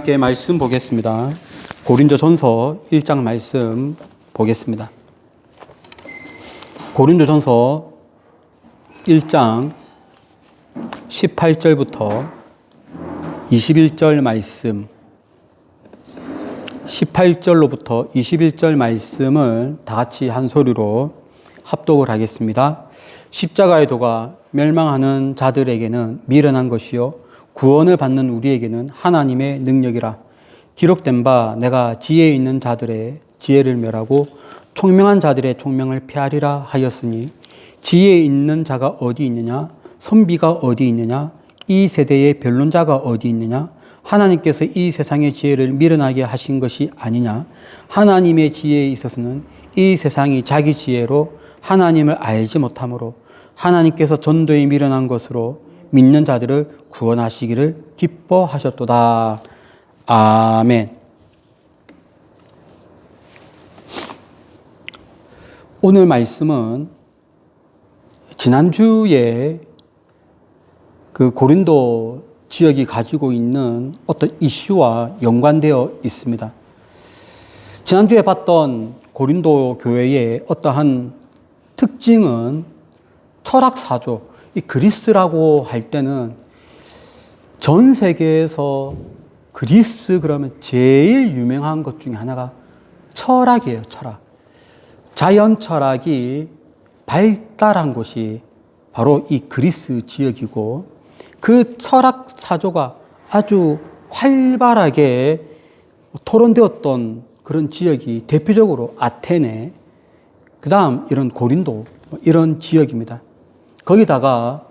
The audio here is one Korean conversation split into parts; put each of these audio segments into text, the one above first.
함께 말씀 보겠습니다. 고린도전서 1장 말씀 보겠습니다. 고린도전서 1장 18절부터 21절 말씀, 18절로부터 21절 말씀을 다 같이 한 소리로 합독을 하겠습니다. 십자가의 도가 멸망하는 자들에게는 미련한 것이요 구원을 받는 우리에게는 하나님의 능력이라. 기록된 바 내가 지혜 있는 자들의 지혜를 멸하고 총명한 자들의 총명을 폐하리라 하였으니, 지혜 있는 자가 어디 있느냐? 선비가 어디 있느냐? 이 세대의 변론자가 어디 있느냐? 하나님께서 이 세상의 지혜를 미련하게 하신 것이 아니냐? 하나님의 지혜에 있어서는 이 세상이 자기 지혜로 하나님을 알지 못하므로 하나님께서 전도에 미련한 것으로 믿는 자들을 구원하시기를 기뻐하셨도다. 아멘. 오늘 말씀은 지난주에 그 고린도 지역이 가지고 있는 어떤 이슈와 연관되어 있습니다. 지난주에 봤던 고린도 교회의 어떠한 특징은 철학사조, 이 그리스라고 할 때는 전 세계에서 그리스 그러면 제일 유명한 것 중에 하나가 철학이에요, 철학. 자연 철학이 발달한 곳이 바로 이 그리스 지역이고, 그 철학 사조가 아주 활발하게 토론되었던 그런 지역이 대표적으로 아테네, 그 다음 이런 고린도, 이런 지역입니다. 거기다가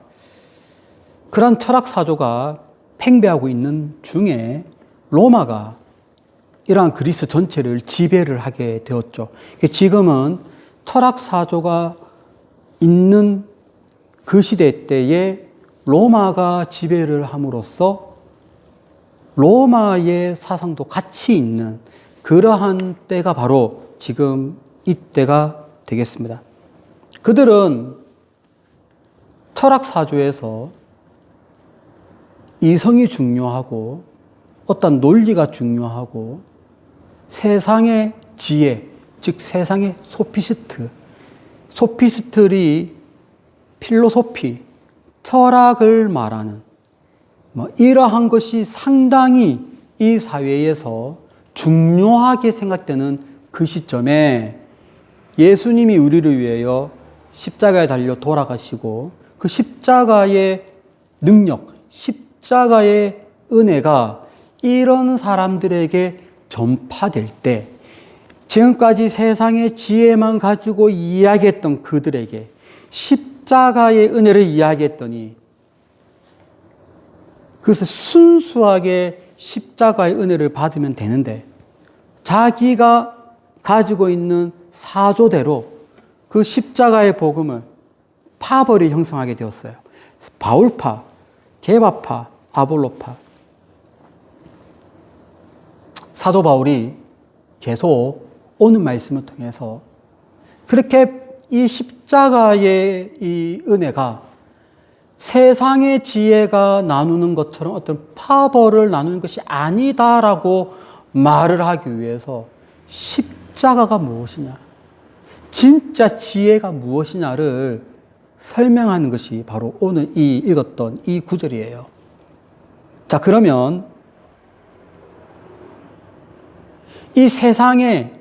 그런 철학 사조가 팽배하고 있는 중에 로마가 이러한 그리스 전체를 지배를 하게 되었죠. 지금은 철학 사조가 있는 그 시대 때에 로마가 지배를 함으로써 로마의 사상도 같이 있는 그러한 때가 바로 지금 이때가 되겠습니다. 그들은 철학사조에서 이성이 중요하고 어떤 논리가 중요하고 세상의 지혜, 즉 세상의 소피스트리 필로소피, 철학을 말하는 이러한 것이 상당히 이 사회에서 중요하게 생각되는 그 시점에 예수님이 우리를 위하여 십자가에 달려 돌아가시고 그 십자가의 능력, 십자가의 은혜가 이런 사람들에게 전파될 때, 지금까지 세상의 지혜만 가지고 이야기했던 그들에게 십자가의 은혜를 이야기했더니, 그래서 순수하게 십자가의 은혜를 받으면 되는데 자기가 가지고 있는 사조대로 그 십자가의 복음을 파벌이 형성하게 되었어요. 바울파, 게바파, 아볼로파. 사도 바울이 계속 오는 말씀을 통해서 그렇게 이 십자가의 이 은혜가 세상의 지혜가 나누는 것처럼 어떤 파벌을 나누는 것이 아니다라고 말을 하기 위해서 십자가가 무엇이냐, 진짜 지혜가 무엇이냐를 설명하는 것이 바로 오늘 읽었던 이 구절이에요. 자, 그러면 이 세상의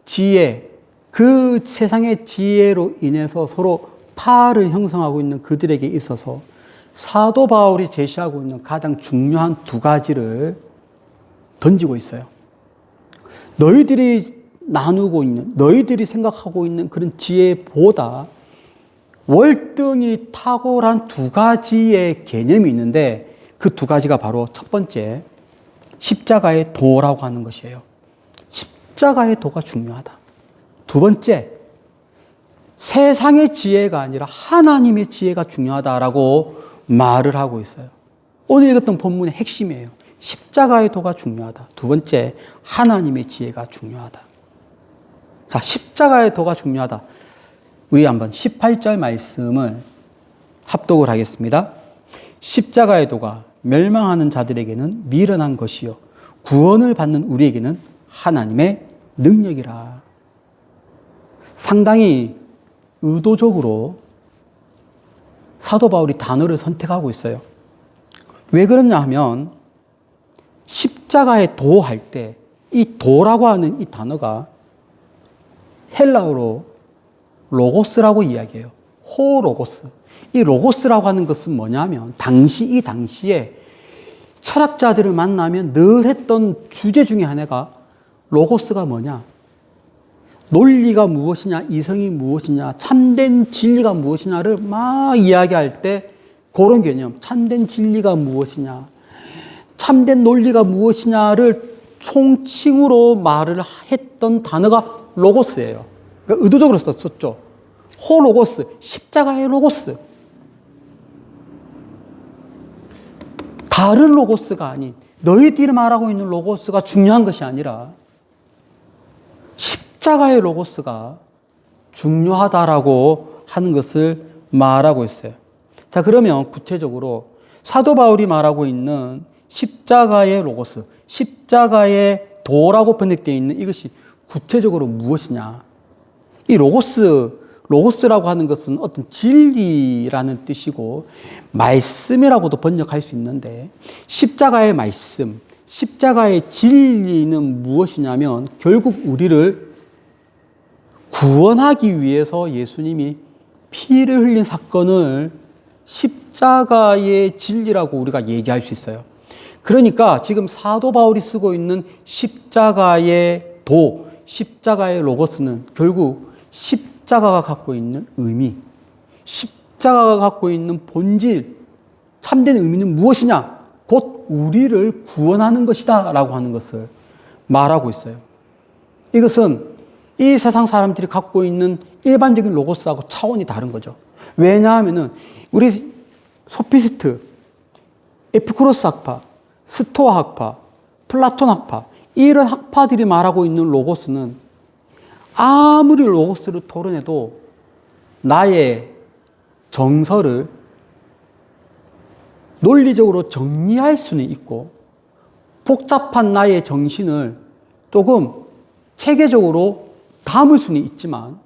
지혜, 그 세상의 지혜로 인해서 서로 파를 형성하고 있는 그들에게 있어서 사도 바울이 제시하고 있는 가장 중요한 두 가지를 던지고 있어요. 너희들이 나누고 있는, 너희들이 생각하고 있는 그런 지혜보다 월등히 탁월한 두 가지의 개념이 있는데, 그 두 가지가 바로 첫 번째, 십자가의 도라고 하는 것이에요. 십자가의 도가 중요하다. 두 번째, 세상의 지혜가 아니라 하나님의 지혜가 중요하다라고 말을 하고 있어요. 오늘 읽었던 본문의 핵심이에요. 십자가의 도가 중요하다. 두 번째, 하나님의 지혜가 중요하다. 자, 십자가의 도가 중요하다. 우리 한번 18절 말씀을 합독을 하겠습니다. 십자가의 도가 멸망하는 자들에게는 미련한 것이요 구원을 받는 우리에게는 하나님의 능력이라. 상당히 의도적으로 사도 바울이 단어를 선택하고 있어요. 왜 그러냐 하면 십자가에 도할 때 이 도라고 하는 이 단어가 헬라어로 로고스라고 이야기해요. 호로고스. 이 로고스라고 하는 것은 뭐냐면 이 당시에 철학자들을 만나면 늘 했던 주제 중에 하나가 로고스가 뭐냐? 논리가 무엇이냐, 이성이 무엇이냐, 참된 진리가 무엇이냐를 막 이야기할 때 그런 개념, 참된 진리가 무엇이냐, 참된 논리가 무엇이냐를 총칭으로 말을 했던 단어가 로고스예요. 그러니까 의도적으로 썼었죠. 호로고스, 십자가의 로고스. 다른 로고스가 아닌 너희들이 말하고 있는 로고스가 중요한 것이 아니라 십자가의 로고스가 중요하다라고 하는 것을 말하고 있어요. 자, 그러면 구체적으로 사도 바울이 말하고 있는 십자가의 로고스, 십자가의 도라고 번역되어 있는 이것이 구체적으로 무엇이냐? 이 로고스라고 하는 것은 어떤 진리라는 뜻이고 말씀이라고도 번역할 수 있는데 십자가의 말씀, 십자가의 진리는 무엇이냐면 결국 우리를 구원하기 위해서 예수님이 피를 흘린 사건을 십자가의 진리라고 우리가 얘기할 수 있어요. 그러니까 지금 사도 바울이 쓰고 있는 십자가의 도, 십자가의 로고스는 결국 십자가가 갖고 있는 의미, 십자가가 갖고 있는 본질, 참된 의미는 무엇이냐? 곧 우리를 구원하는 것이다 라고 하는 것을 말하고 있어요. 이것은 이 세상 사람들이 갖고 있는 일반적인 로고스하고 차원이 다른 거죠. 왜냐하면은 우리 소피스트, 에피쿠로스 학파, 스토아 학파, 플라톤 학파 이런 학파들이 말하고 있는 로고스는 아무리 로고스를 토론해도 나의 정서를 논리적으로 정리할 수는 있고 복잡한 나의 정신을 조금 체계적으로 담을 수는 있지만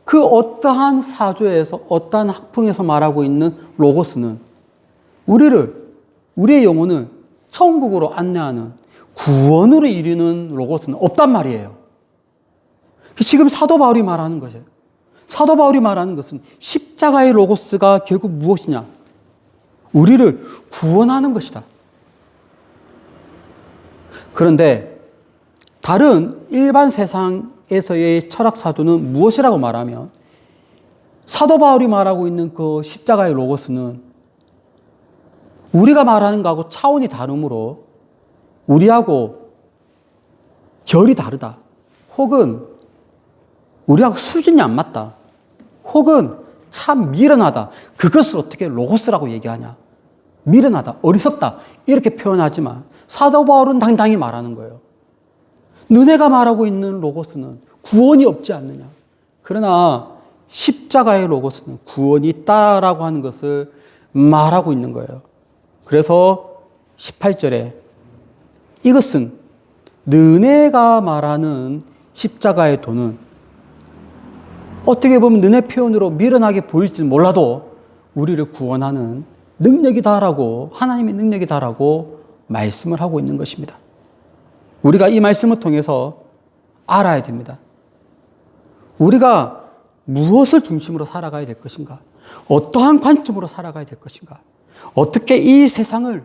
그 어떠한 사조에서 어떠한 학풍에서 말하고 있는 로고스는 우리의 영혼을 천국으로 안내하는 구원으로 이르는 로고스는 없단 말이에요. 지금 사도 바울이 말하는 거죠. 사도 바울이 말하는 것은 십자가의 로고스가 결국 무엇이냐? 우리를 구원하는 것이다. 그런데 다른 일반 세상에서의 철학 사도는 무엇이라고 말하면 사도 바울이 말하고 있는 그 십자가의 로고스는 우리가 말하는 거하고 차원이 다르므로 우리하고 결이 다르다. 혹은 우리하고 수준이 안 맞다. 혹은 참 미련하다. 그것을 어떻게 로고스라고 얘기하냐. 미련하다. 어리석다. 이렇게 표현하지만 사도 바울은 당당히 말하는 거예요. 너네가 말하고 있는 로고스는 구원이 없지 않느냐. 그러나 십자가의 로고스는 구원이 있다라고 하는 것을 말하고 있는 거예요. 그래서 18절에 이것은 너네가 말하는 십자가의 도는 어떻게 보면 너네 표현으로 미련하게 보일지는 몰라도 우리를 구원하는 능력이다라고, 하나님의 능력이다라고 말씀을 하고 있는 것입니다. 우리가 이 말씀을 통해서 알아야 됩니다. 우리가 무엇을 중심으로 살아가야 될 것인가? 어떠한 관점으로 살아가야 될 것인가? 어떻게 이 세상을,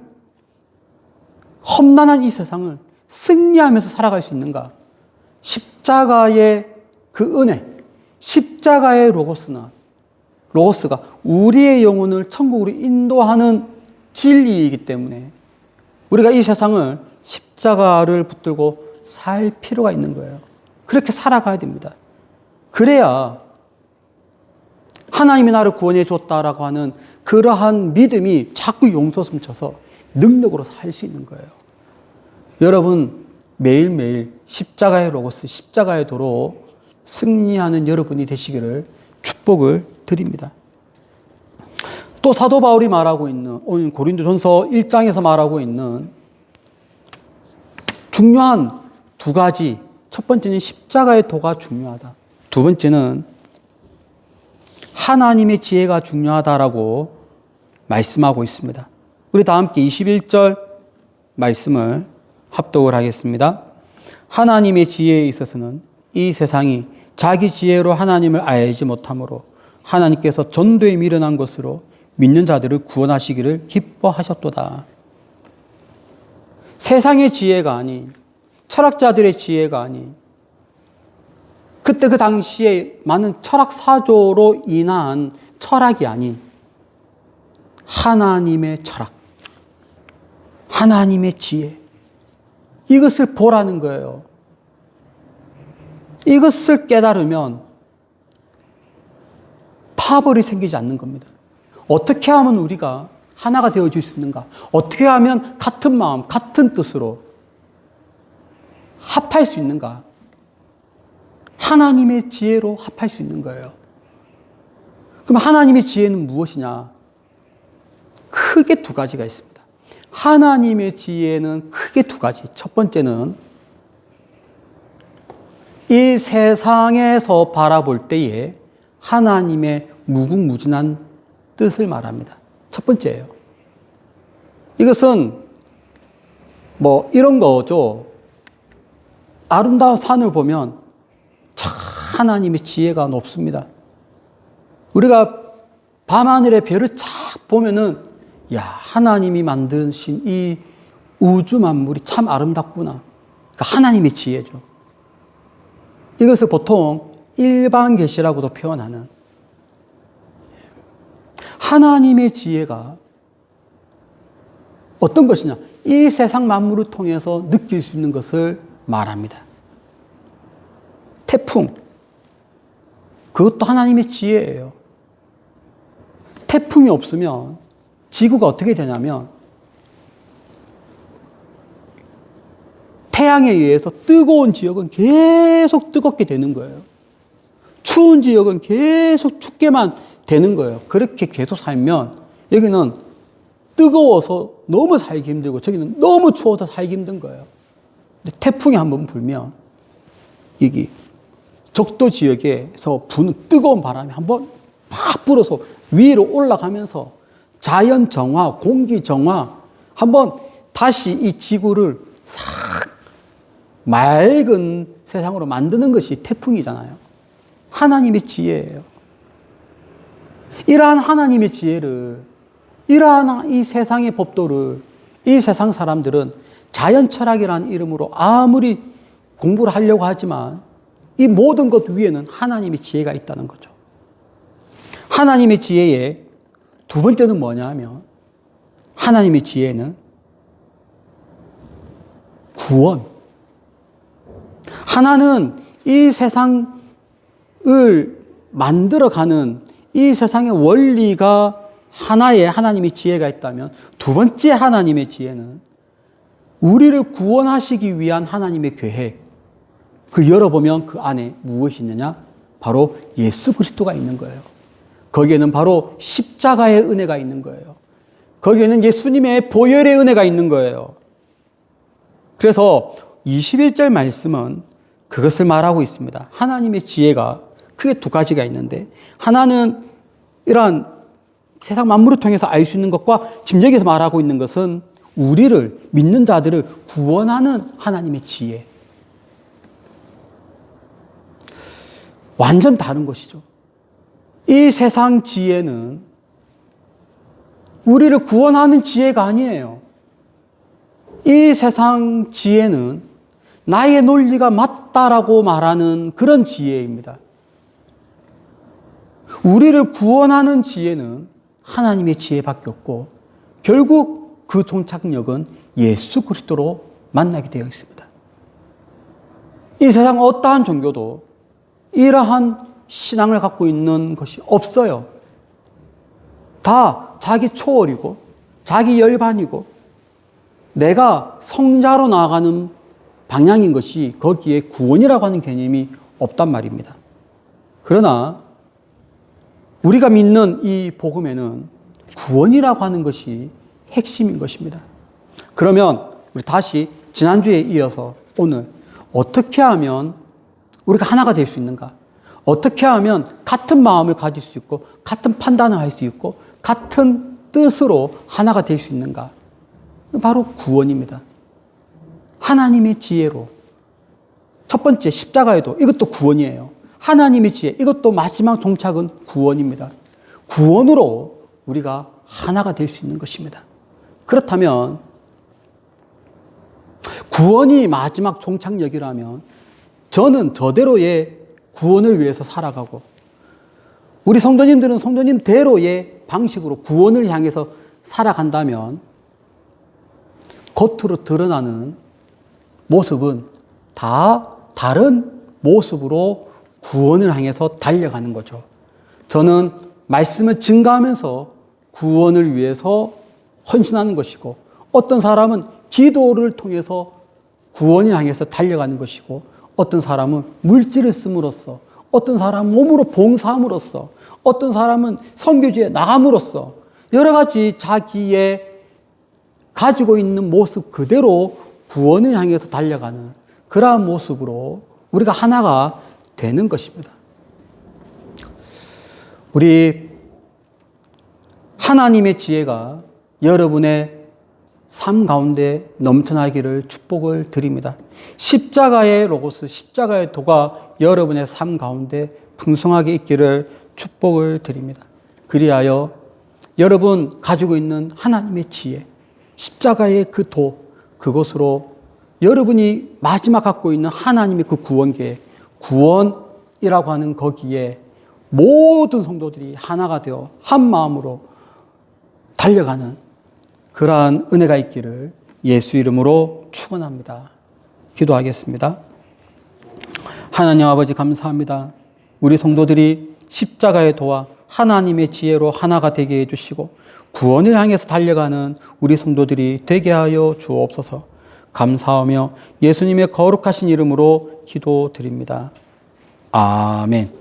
험난한 이 세상을 승리하면서 살아갈 수 있는가? 십자가의 그 은혜, 십자가의 로고스가 우리의 영혼을 천국으로 인도하는 진리이기 때문에 우리가 이 세상을 십자가를 붙들고 살 필요가 있는 거예요. 그렇게 살아가야 됩니다. 그래야 하나님이 나를 구원해 줬다라고 하는 그러한 믿음이 자꾸 용솟음 쳐서 능력으로 살 수 있는 거예요. 여러분 매일매일 십자가의 로고스, 십자가의 도로 승리하는 여러분이 되시기를 축복을 드립니다. 또 사도 바울이 말하고 있는 오늘 고린도전서 1장에서 말하고 있는 중요한 두 가지. 첫 번째는 십자가의 도가 중요하다. 두 번째는 하나님의 지혜가 중요하다라고 말씀하고 있습니다. 우리 다 함께 21절 말씀을 합독을 하겠습니다. 하나님의 지혜에 있어서는 이 세상이 자기 지혜로 하나님을 알지 못하므로 하나님께서 전도에 미련한 것으로 믿는 자들을 구원하시기를 기뻐하셨도다. 세상의 지혜가 아닌, 철학자들의 지혜가 아닌, 그때 그 당시에 많은 철학 사조로 인한 철학이 아닌 하나님의 철학, 하나님의 지혜, 이것을 보라는 거예요. 이것을 깨달으면 파벌이 생기지 않는 겁니다. 어떻게 하면 우리가 하나가 되어줄 수 있는가? 어떻게 하면 같은 마음, 같은 뜻으로 합할 수 있는가? 하나님의 지혜로 합할 수 있는 거예요. 그럼 하나님의 지혜는 무엇이냐? 크게 두 가지가 있습니다. 하나님의 지혜는 크게 두 가지. 첫 번째는 이 세상에서 바라볼 때에 하나님의 무궁무진한 뜻을 말합니다. 첫 번째예요. 이것은 이런 거죠. 아름다운 산을 보면 참 하나님의 지혜가 높습니다. 우리가 밤하늘의 별을 쫙 보면은 야, 하나님이 만드신 이 우주 만물이 참 아름답구나. 그러니까 하나님의 지혜죠. 이것을 보통 일반 계시라고도 표현하는 하나님의 지혜가 어떤 것이냐? 이 세상 만물을 통해서 느낄 수 있는 것을 말합니다. 태풍, 그것도 하나님의 지혜예요. 태풍이 없으면 지구가 어떻게 되냐면 태양에 의해서 뜨거운 지역은 계속 뜨겁게 되는 거예요. 추운 지역은 계속 춥게만 되는 거예요. 그렇게 계속 살면 여기는 뜨거워서 너무 살기 힘들고 저기는 너무 추워서 살기 힘든 거예요. 근데 태풍이 한번 불면 여기 적도 지역에서 부는 뜨거운 바람이 한번 팍 불어서 위로 올라가면서 자연 정화, 공기 정화, 한번 다시 이 지구를 싹 맑은 세상으로 만드는 것이 태풍이잖아요. 하나님의 지혜예요. 이러한 하나님의 지혜를, 이러한 이 세상의 법도를 이 세상 사람들은 자연 철학이라는 이름으로 아무리 공부를 하려고 하지만 이 모든 것 위에는 하나님의 지혜가 있다는 거죠. 하나님의 지혜의 두 번째는 뭐냐 하면 하나님의 지혜는 구원. 하나는 이 세상을 만들어가는 이 세상의 원리가 하나의 하나님의 지혜가 있다면 두 번째 하나님의 지혜는 우리를 구원하시기 위한 하나님의 계획. 그 열어보면 그 안에 무엇이 있느냐? 바로 예수 그리스도가 있는 거예요. 거기에는 바로 십자가의 은혜가 있는 거예요. 거기에는 예수님의 보혈의 은혜가 있는 거예요. 그래서 21절 말씀은 그것을 말하고 있습니다. 하나님의 지혜가 크게 두 가지가 있는데 하나는 이러한 세상 만물을 통해서 알 수 있는 것과 지금 여기서 말하고 있는 것은 우리를 믿는 자들을 구원하는 하나님의 지혜. 완전 다른 것이죠. 이 세상 지혜는 우리를 구원하는 지혜가 아니에요. 이 세상 지혜는 나의 논리가 맞다라고 말하는 그런 지혜입니다. 우리를 구원하는 지혜는 하나님의 지혜밖에 없고 결국 그 종착역은 예수 그리스도로 만나게 되어 있습니다. 이 세상 어떠한 종교도 이러한 신앙을 갖고 있는 것이 없어요. 다 자기 초월이고 자기 열반이고 내가 성자로 나아가는 방향인 것이 거기에 구원이라고 하는 개념이 없단 말입니다. 그러나 우리가 믿는 이 복음에는 구원이라고 하는 것이 핵심인 것입니다. 그러면 우리 다시 지난주에 이어서 오늘 어떻게 하면 우리가 하나가 될 수 있는가? 어떻게 하면 같은 마음을 가질 수 있고 같은 판단을 할 수 있고 같은 뜻으로 하나가 될 수 있는가? 바로 구원입니다. 하나님의 지혜로. 첫 번째 십자가에도 이것도 구원이에요. 하나님의 지혜, 이것도 마지막 종착은 구원입니다. 구원으로 우리가 하나가 될 수 있는 것입니다. 그렇다면 구원이 마지막 종착역이라면 저는 저대로의 구원을 위해서 살아가고 우리 성도님들은 성도님대로의 방식으로 구원을 향해서 살아간다면 겉으로 드러나는 모습은 다 다른 모습으로 구원을 향해서 달려가는 거죠. 저는 말씀을 증거하면서 구원을 위해서 헌신하는 것이고 어떤 사람은 기도를 통해서 구원을 향해서 달려가는 것이고 어떤 사람은 물질을 씀으로써 어떤 사람은 몸으로 봉사함으로써 어떤 사람은 선교지에 나감으로써 여러 가지 자기의 가지고 있는 모습 그대로 구원을 향해서 달려가는 그러한 모습으로 우리가 하나가 되는 것입니다. 우리 하나님의 지혜가 여러분의 삶 가운데 넘쳐나기를 축복을 드립니다. 십자가의 로고스, 십자가의 도가 여러분의 삶 가운데 풍성하게 있기를 축복을 드립니다. 그리하여 여러분 가지고 있는 하나님의 지혜, 십자가의 그 도, 그것으로 여러분이 마지막 갖고 있는 하나님의 그 구원 계획, 구원이라고 하는 거기에 모든 성도들이 하나가 되어 한 마음으로 달려가는 그러한 은혜가 있기를 예수 이름으로 축원합니다. 기도하겠습니다. 하나님 아버지 감사합니다. 우리 성도들이 십자가의 도와 하나님의 지혜로 하나가 되게 해주시고 구원을 향해서 달려가는 우리 성도들이 되게 하여 주옵소서. 감사하며 예수님의 거룩하신 이름으로 기도드립니다. 아멘.